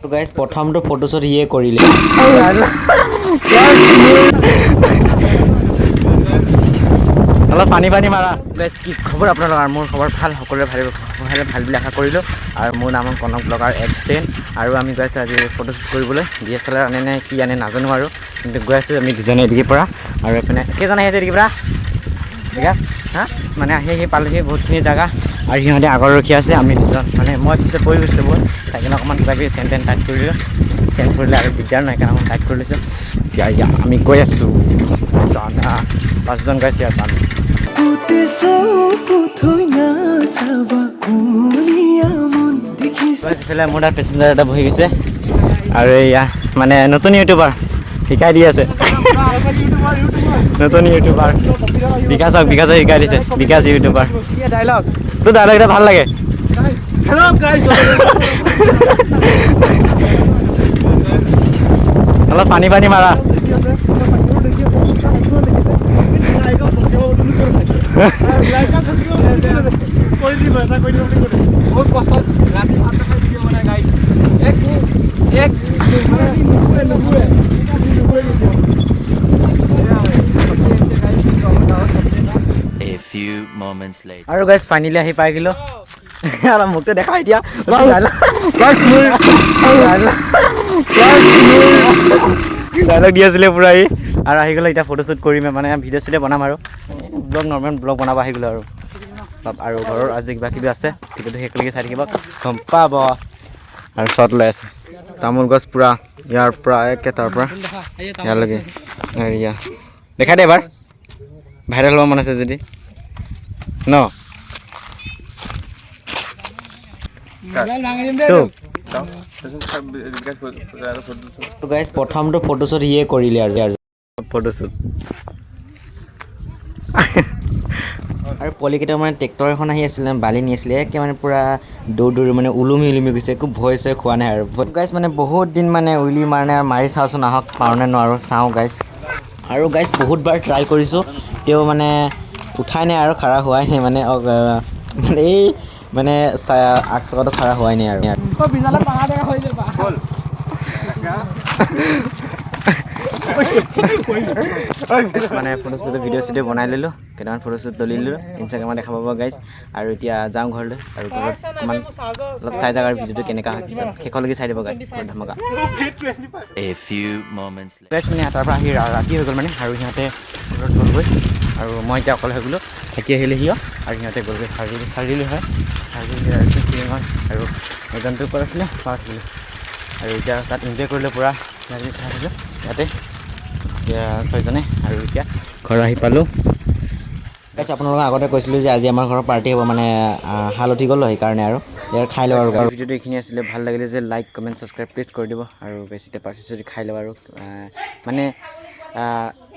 তো গাইস প্ৰথমটো ফটোশ্বুট হিয়ে কৰিলে অলপ পানী মাৰা গাইস কি খবৰ আপোনালোকৰ মোৰ খবৰ ভাল সকলোৰে ভাল বুলি আশা কৰিলোঁ আৰু মোৰ নাম কনক ব্লগাৰ এক্সটেন আৰু আমি গৈ আছোঁ আজি ফটোশ্বুট কৰিবলৈ DSLR আনে নে কি আনে নাজানো আৰু কিন্তু গৈ আছোঁ আমি দুজনে এদিগিৰ পৰা আৰু এইপিনে কেইজন আহি আছে এদিগিৰ পৰা ঠিক আছে হা মানে আহি পালোহি বহুতখিনি জেগা আৰু সিহঁতে আগত ৰখি আছে আমি দুজন মানে মই পিছত পৰি গৈছিলোঁ বহুত সেইকাৰণে অকণমান কিবা কিবি চেণ্ট টাইট কৰিলোঁ চেণ্ট কৰিলে আৰু দিগদাৰ নাই সেইকাৰণে অকণমান টাইট কৰি লৈছোঁ এতিয়া আমি গৈ আছোঁ পাঁচজন গৈছোঁ ইয়াত আমি এইফালে মোৰ তাত পেচেঞ্জাৰ এটা বহি গৈছে আৰু এয়া মানে নতুন ইউটিউবাৰ শিকাই দি আছে নতুন ইউটিউবাৰ বিকাশক শিকাই দিছে বিকাশ ইউটিউবাৰ তোৰ ডাইলগ এটা ভাল লাগে অলপ পানী মাৰা আৰু গাইজ ফাইনেলি আহি পাই গ'লো আৰু মোকতো দেখাই দিয়া ডাইলগ দি আছিলে পুৰা আৰু আহি গ'লো এতিয়া ফটোশ্বুট কৰিম মানে ভিডিঅ' চিডিঅ' বনাম আৰু নৰ্মেল ব্লগ বনাব আহি গ'লো আৰু ঘৰৰ আজি কিবা কিবি আছে ভিডিঅ'টো শেষলৈকে চাই থাকিব গম পাব আৰু শ্বট লৈ আছে তামোল গছ পুৰা ইয়াৰ পৰা একেটাৰ পৰা ইয়ালৈকে হেৰিয়া দেখাই দে এবাৰ ভাইৰেল হ'ব মন আছে যদি ন গাইজ প্ৰথমটো ফটোশ্বুট হিয়ে কৰিলে আৰু ফটোশ্বুট আৰু পলিকেইটা মানে ট্ৰেক্টৰ এখন আহি আছিলে বালি নি আছিলে একে মানে পূৰা দৌৰি মানে ওলমি গৈছে একো ভয় চয় খোৱা নাই আৰু গাইজ মানে বহুত দিন মানে উইলি মাৰা নাই আৰু মাৰি চাওঁচোন আহক পাৰোঁনে নোৱাৰোঁ চাওঁ গাইজ আৰু গাইজ বহুতবাৰ ট্ৰাই কৰিছোঁ তেওঁ মানে উঠাই নাই আৰু খাৰা হোৱাই নাই মানে এই মানে আগ চকাটো খাৰা হোৱাই নাই আৰু মানে ফটোশ্বুট ভিডিঅ' চিডিঅ' বনাই ল'লোঁ কেইটামান ফটোশ্বুট তুলি ল'লোঁ ইনষ্টাগ্ৰামত দেখা পাব গাইজ আৰু এতিয়া যাওঁ ঘৰলৈ আৰু ঘৰত অকণমান অলপ চাই যাওঁ আৰু ভিডিঅ'টো কেনেকুৱা হয় পিছত শেষলৈকে চাই দিব গাইজ ধমাকা মানে তাৰপৰা আহি ৰাতি হৈ গ'ল মানে আৰু সিহঁতে ঘৰত গ'লগৈ আৰু মই এতিয়া অকলে হৈ গ'লোঁ থাকি আহিলে সিও আৰু সিহঁতে গ'লগৈ চাৰিআলি হয় চিৰিঙত আৰু এজনটো ওপৰত আছিলে পাৰ থাকিলোঁ আৰু এতিয়া তাত এনজয় কৰিলোঁ পূৰা থাকিলোঁ ইয়াতে এতিয়া ছয়জনে আৰু এতিয়া ঘৰ আহি পালোঁ গাইজ আপোনালোকক আগতে কৈছিলোঁ যে আজি আমাৰ ঘৰৰ পাৰ্টি হ'ব মানে হালধি গ'ল সেইকাৰণে আৰু ইয়াৰ খাই লওঁ আৰু ভিডিঅ'টো এইখিনি আছিলে ভাল লাগিলে যে লাইক কমেণ্ট ছাবস্ক্ৰাইব প্লিজ কৰি দিব আৰু বেছিতে পাৰ্টি যদি খাই লওঁ আৰু মানে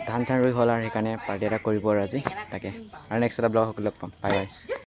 ধান চান ৰুই হ'ল আৰু সেইকাৰণে পাৰ্টি এটা কৰিব আৰু আজি তাকে আৰু নেক্সট এটা ব্লগ লগ পাম বাই বাই